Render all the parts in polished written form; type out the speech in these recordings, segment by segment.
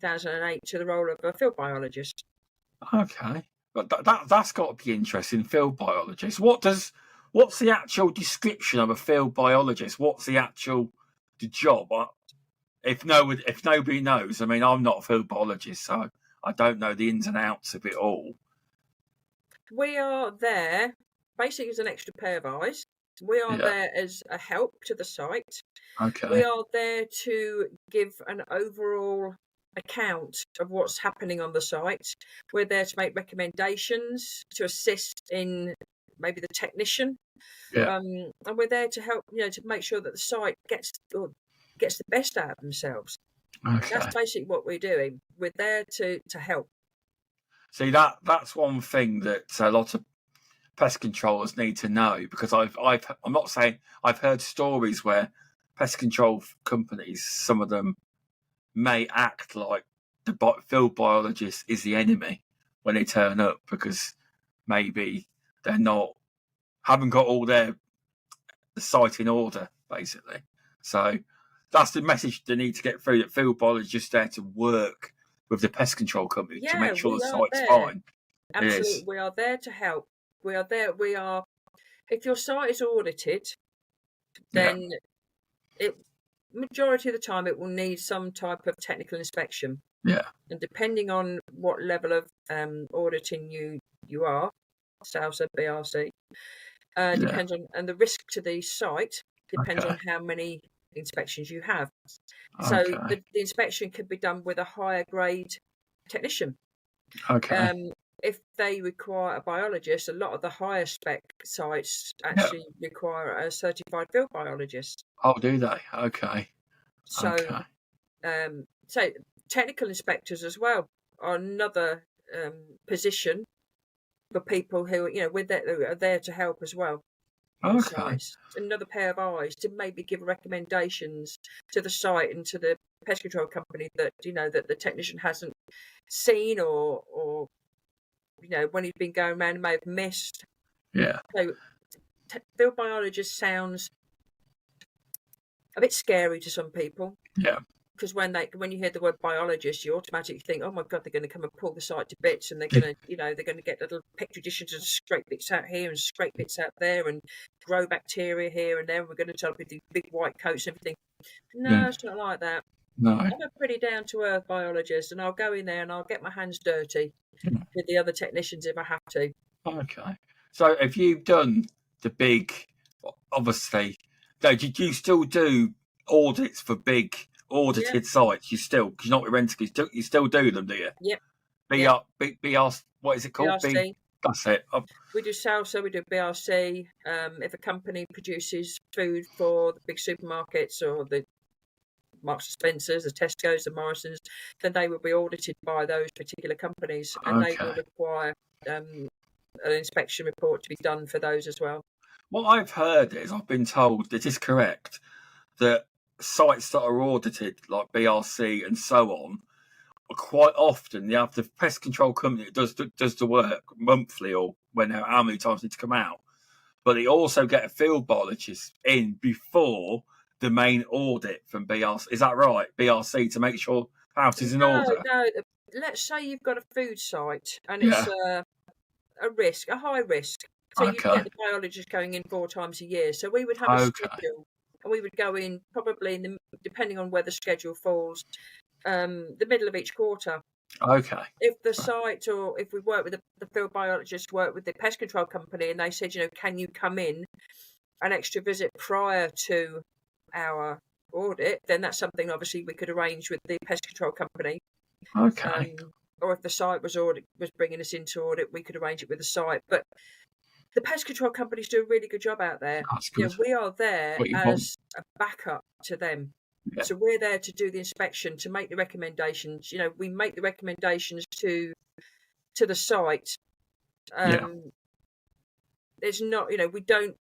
2008 to the role of a field biologist. Okay, but that's got to be interesting. Field biologist. What's the actual description of a field biologist? What's the job? If nobody knows, I mean, I'm not a field biologist, so I don't know the ins and outs of it all. We are there basically as an extra pair of eyes. We are there as a help to the site. Okay. We are there to give an overall account of what's happening on the site. We're there to make recommendations, to assist in maybe the technician. And we're there to help, to make sure that the site gets the best out of themselves. Okay. That's basically what we're doing. We're there to help. See, that's one thing that a lot of pest controllers need to know, because I'm not saying I've heard stories where pest control companies, some of them may act like the field biologist is the enemy when they turn up, because maybe they're haven't got all the site in order, basically. So that's the message they need to get through, that field biologists are just there to work with the pest control company to make sure the site's fine. Absolutely, we are there to help. We are there. If your site is audited, then majority of the time it will need some type of technical inspection. Yeah. And depending on what level of auditing you are, SALSA, BRC, depends on, and the risk to the site depends on how many inspections you have. So the inspection could be done with a higher grade technician. Okay. If they require a biologist, a lot of the higher spec sites actually require a certified field biologist. Oh, do they? Okay. So, so technical inspectors as well are another position for people who are there to help as well. Okay. Another pair of eyes to maybe give recommendations to the site and to the pest control company that that the technician hasn't seen, or when he's been going around, he may have missed. Yeah. So field biologist sounds a bit scary to some people. Yeah. Because when you hear the word biologist, you automatically think, oh my God, they're going to come and pull the site to bits, and they're going to, they're going to get little petri dishes and scrape bits out here and scrape bits out there and grow bacteria here and there. And we're going to turn up with these big white coats and everything. No, it's not like that. No. I'm a pretty down to earth biologist, and I'll go in there and I'll get my hands dirty with the other technicians if I have to. Okay. So if you've done the big, obviously, did you still do audits for big audited sites? Because you're not with Rentokil, you still do them, do you? Yep. BR, what is it called? BRC. That's it. We do SALSA, we do BRC. If a company produces food for the big supermarkets or the Marks and Spencers, the Tesco's, the Morrisons, then they will be audited by those particular companies, and they will require an inspection report to be done for those as well. What I've heard is, I've been told, that is correct, that sites that are audited, like BRC and so on, quite often you have the pest control company that does the work monthly or how many times need to come out, but they also get a field biologist in before the main audit from BRC. Is that right? BRC, to make sure house is in order? No. Let's say you've got a food site and it's a high risk. So you get the biologist going in 4 times a year. So we would have a schedule, and we would go in probably depending on where the schedule falls, the middle of each quarter. Okay. If the site, or if we work with the field biologist, work with the pest control company, and they said, can you come in an extra visit prior to our audit, then that's something obviously we could arrange with the pest control company. Okay. Or if the site was bringing us into audit, we could arrange it with the site. But the pest control companies do a really good job out there. We are there as a backup to them. Yeah. So we're there to do the inspection, to make the recommendations. We make the recommendations to the site. It's not, we don't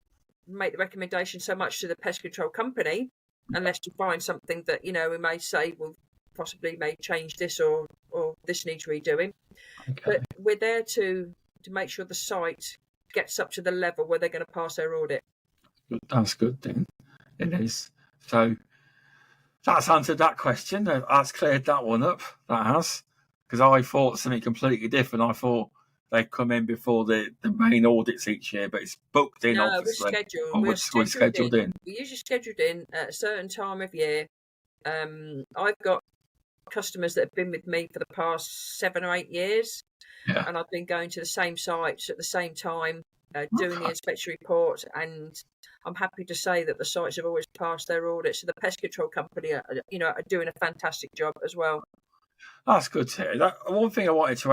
make the recommendation so much to the pest control company, unless you find something that, we may say, well, possibly may change this or this needs redoing. Okay. But we're there to make sure the site gets up to the level where they're going to pass their audit. That's good then. It is. So That's answered that question. That's cleared that one up. That has. Because I thought something completely different. I thought they'd come in before the main audits each year, but it's booked in, No, obviously. We're scheduled in. We're usually scheduled in at a certain time of year. I've got customers that have been with me for the past 7 or 8 years, and I've been going to the same sites at the same time, doing the inspection report, and I'm happy to say that the sites have always passed their audits. So the pest control company are doing a fantastic job as well. That's good to hear. One thing I wanted to